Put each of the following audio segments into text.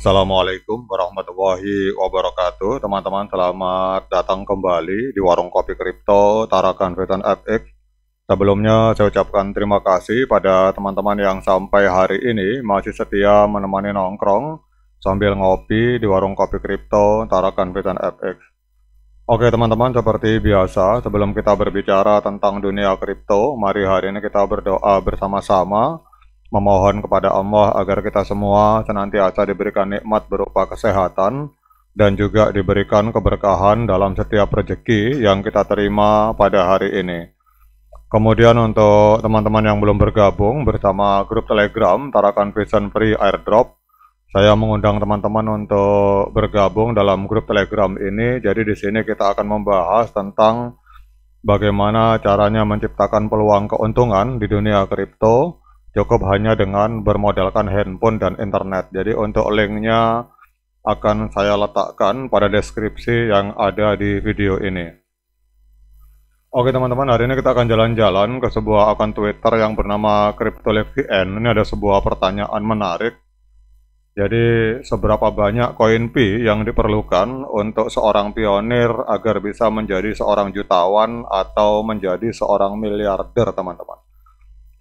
Assalamualaikum warahmatullahi wabarakatuh. Teman-teman, selamat datang kembali di Warung Kopi Kripto Tarakan Vedan FX. Sebelumnya saya ucapkan terima kasih pada teman-teman yang sampai hari ini masih setia menemani nongkrong sambil ngopi di Warung Kopi Kripto Tarakan Vedan FX. Oke teman-teman, seperti biasa sebelum kita berbicara tentang dunia kripto, mari hari ini kita berdoa bersama-sama memohon kepada Allah agar kita semua senantiasa diberikan nikmat berupa kesehatan dan juga diberikan keberkahan dalam setiap rezeki yang kita terima pada hari ini. Kemudian untuk teman-teman yang belum bergabung bersama grup Telegram Tarakan Vision Free Airdrop, saya mengundang teman-teman untuk bergabung dalam grup Telegram ini. Jadi di sini kita akan membahas tentang bagaimana caranya menciptakan peluang keuntungan di dunia kripto. Cukup hanya dengan bermodalkan handphone dan internet. Jadi untuk linknya akan saya letakkan pada deskripsi yang ada di video ini. Oke teman-teman, hari ini kita akan jalan-jalan ke sebuah akun Twitter yang bernama CryptoLiveVN. Ini ada sebuah pertanyaan menarik. Jadi seberapa banyak koin Pi yang diperlukan untuk seorang pionir agar bisa menjadi seorang jutawan atau menjadi seorang miliarder teman-teman.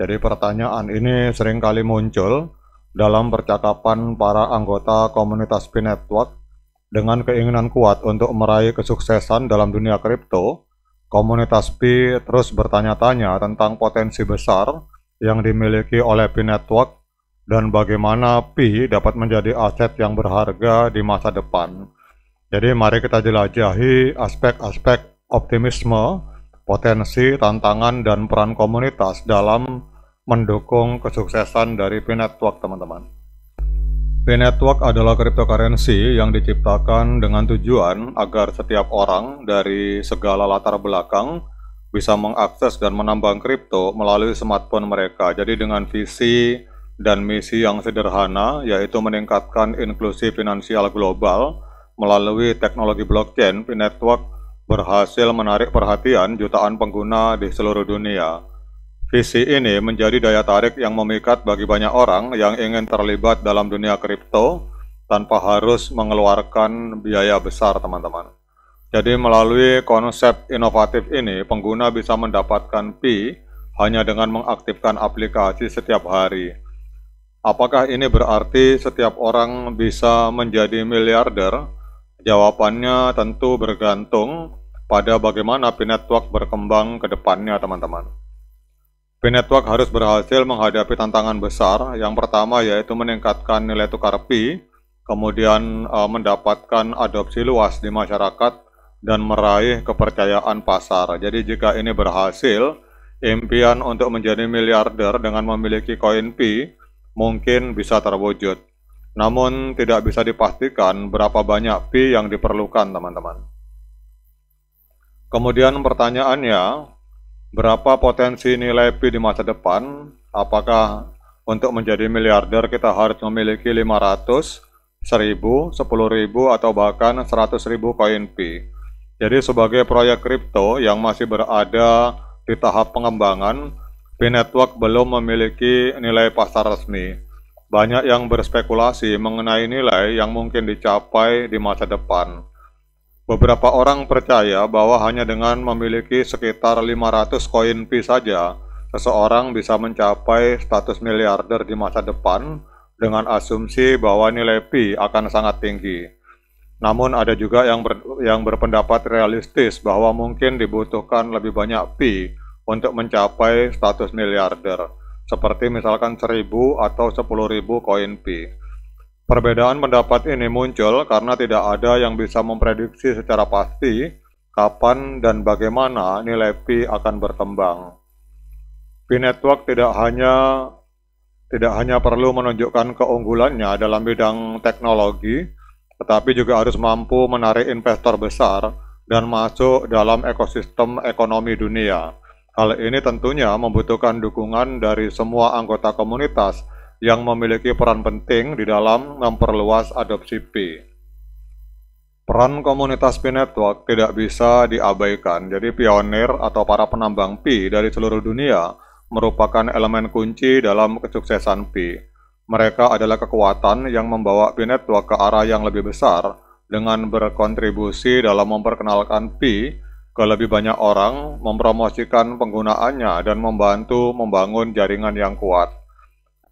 Jadi pertanyaan ini seringkali muncul dalam percakapan para anggota komunitas Pi Network dengan keinginan kuat untuk meraih kesuksesan dalam dunia kripto. Komunitas Pi terus bertanya-tanya tentang potensi besar yang dimiliki oleh Pi Network dan bagaimana Pi dapat menjadi aset yang berharga di masa depan. Jadi mari kita jelajahi aspek-aspek optimisme, potensi, tantangan, dan peran komunitas dalam mendukung kesuksesan dari Pi Network teman-teman. Pi Network adalah cryptocurrency yang diciptakan dengan tujuan agar setiap orang dari segala latar belakang bisa mengakses dan menambang kripto melalui smartphone mereka. Jadi dengan visi dan misi yang sederhana, yaitu meningkatkan inklusi finansial global melalui teknologi blockchain, Pi Network berhasil menarik perhatian jutaan pengguna di seluruh dunia. Visi ini menjadi daya tarik yang memikat bagi banyak orang yang ingin terlibat dalam dunia kripto tanpa harus mengeluarkan biaya besar teman-teman. Jadi melalui konsep inovatif ini, pengguna bisa mendapatkan Pi hanya dengan mengaktifkan aplikasi setiap hari. Apakah ini berarti setiap orang bisa menjadi miliarder? Jawabannya tentu bergantung pada bagaimana Pi Network berkembang ke depannya teman-teman. Pi Network harus berhasil menghadapi tantangan besar. Yang pertama yaitu meningkatkan nilai tukar Pi, kemudian mendapatkan adopsi luas di masyarakat dan meraih kepercayaan pasar. Jadi jika ini berhasil, impian untuk menjadi miliarder dengan memiliki koin Pi mungkin bisa terwujud. Namun tidak bisa dipastikan berapa banyak Pi yang diperlukan teman-teman. Kemudian pertanyaannya, berapa potensi nilai Pi di masa depan? Apakah untuk menjadi miliarder kita harus memiliki 500, 1000, 10.000, atau bahkan 100.000 koin Pi? Jadi sebagai proyek kripto yang masih berada di tahap pengembangan, Pi Network belum memiliki nilai pasar resmi. Banyak yang berspekulasi mengenai nilai yang mungkin dicapai di masa depan. Beberapa orang percaya bahwa hanya dengan memiliki sekitar 500 koin Pi saja, seseorang bisa mencapai status miliarder di masa depan dengan asumsi bahwa nilai Pi akan sangat tinggi. Namun ada juga yang berpendapat realistis bahwa mungkin dibutuhkan lebih banyak Pi untuk mencapai status miliarder, seperti misalkan 1.000 atau 10.000 koin Pi. Perbedaan pendapat ini muncul karena tidak ada yang bisa memprediksi secara pasti kapan dan bagaimana nilai Pi akan berkembang. Pi Network tidak hanya perlu menunjukkan keunggulannya dalam bidang teknologi, tetapi juga harus mampu menarik investor besar dan masuk dalam ekosistem ekonomi dunia. Hal ini tentunya membutuhkan dukungan dari semua anggota komunitas yang memiliki peran penting di dalam memperluas adopsi Pi. Peran komunitas Pi Network tidak bisa diabaikan. Jadi pionir atau para penambang Pi dari seluruh dunia merupakan elemen kunci dalam kesuksesan Pi. Mereka adalah kekuatan yang membawa Pi Network ke arah yang lebih besar dengan berkontribusi dalam memperkenalkan Pi ke lebih banyak orang, mempromosikan penggunaannya, dan membantu membangun jaringan yang kuat.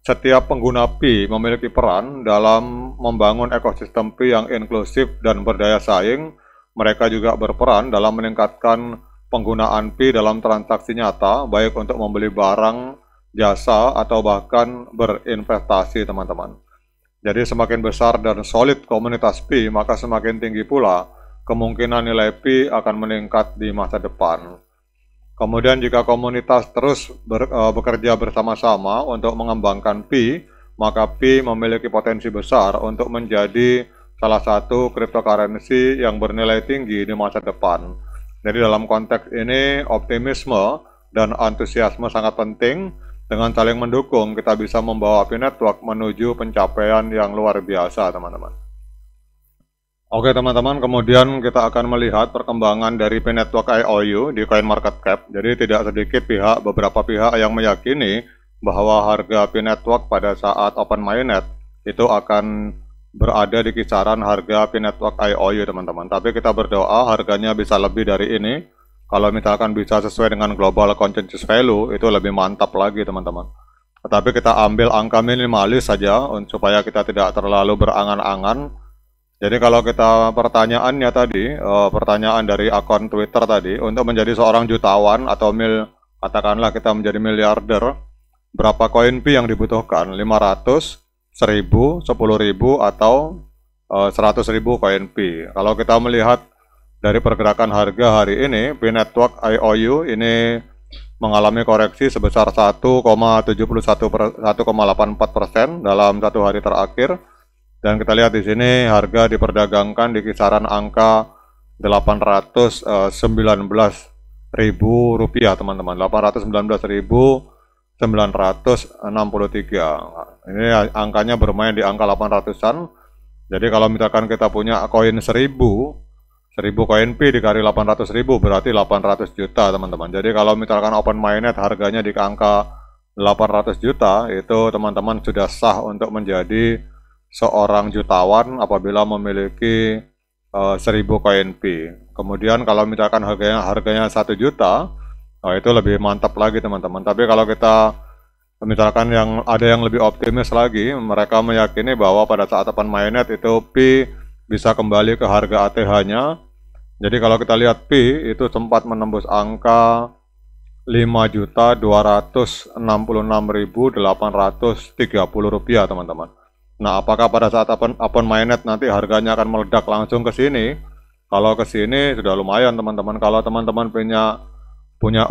Setiap pengguna Pi memiliki peran dalam membangun ekosistem Pi yang inklusif dan berdaya saing. Mereka juga berperan dalam meningkatkan penggunaan Pi dalam transaksi nyata, baik untuk membeli barang, jasa, atau bahkan berinvestasi, teman-teman. Jadi semakin besar dan solid komunitas Pi, maka semakin tinggi pula kemungkinan nilai Pi akan meningkat di masa depan. Kemudian jika komunitas terus bekerja bersama-sama untuk mengembangkan Pi, maka Pi memiliki potensi besar untuk menjadi salah satu cryptocurrency yang bernilai tinggi di masa depan. Jadi dalam konteks ini, optimisme dan antusiasme sangat penting. Dengan saling mendukung, kita bisa membawa Pi Network menuju pencapaian yang luar biasa, teman-teman. Oke teman-teman, kemudian kita akan melihat perkembangan dari Pi Network IOU di CoinMarketCap. Jadi tidak sedikit beberapa pihak yang meyakini bahwa harga Pi Network pada saat open mainnet itu akan berada di kisaran harga Pi Network IOU, teman-teman. Tapi kita berdoa harganya bisa lebih dari ini. Kalau misalkan bisa sesuai dengan global consensus value, itu lebih mantap lagi, teman-teman. Tetapi kita ambil angka minimalis saja supaya kita tidak terlalu berangan-angan. Jadi kalau kita pertanyaannya tadi, pertanyaan dari akun Twitter tadi, untuk menjadi seorang jutawan atau katakanlah kita menjadi miliarder, berapa koin Pi yang dibutuhkan? 500, 1000, 10.000, atau 100.000 koin Pi. Kalau kita melihat dari pergerakan harga hari ini, Pi Network IOU ini mengalami koreksi sebesar 1,84% dalam satu hari terakhir. Dan kita lihat di sini harga diperdagangkan di kisaran angka 819.000 rupiah, teman-teman. 819.963. Ini angkanya bermain di angka 800-an. Jadi kalau misalkan kita punya koin 1000 koin Pi dikali 800.000 berarti 800 juta, teman-teman. Jadi kalau misalkan open mainnet harganya di angka 800 juta, itu teman-teman sudah sah untuk menjadi seorang jutawan apabila memiliki 1000 koin Pi. Kemudian kalau misalkan harganya 1 juta, itu lebih mantap lagi, teman-teman. Tapi kalau kita misalkan ada yang lebih optimis lagi, mereka meyakini bahwa pada saat open mainnet itu Pi bisa kembali ke harga ATH-nya. Jadi kalau kita lihat Pi itu sempat menembus angka 5.266.830 rupiah, teman-teman. Nah, apakah pada saat open mainnet nanti harganya akan meledak langsung ke sini? Kalau ke sini sudah lumayan, teman-teman. Kalau teman-teman punya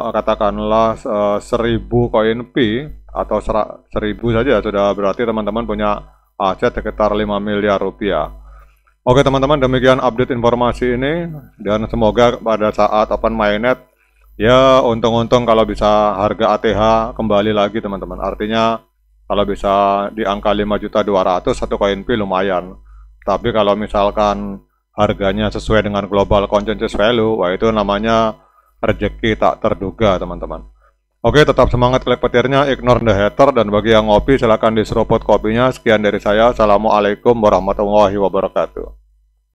katakanlah 1000 koin Pi atau 1000 saja, sudah berarti teman-teman punya aset sekitar 5 miliar rupiah. Oke teman-teman, demikian update informasi ini, dan semoga pada saat open mainnet ya untung-untung kalau bisa harga ATH kembali lagi, teman-teman. Artinya kalau bisa di angka 5.200.000 satu koin Pi lumayan. Tapi kalau misalkan harganya sesuai dengan global consensus value, wah itu namanya rezeki tak terduga, teman-teman. Oke, tetap semangat klik petirnya, ignore the hater, dan bagi yang ngopi silahkan diseruput kopinya. Sekian dari saya, assalamualaikum warahmatullahi wabarakatuh.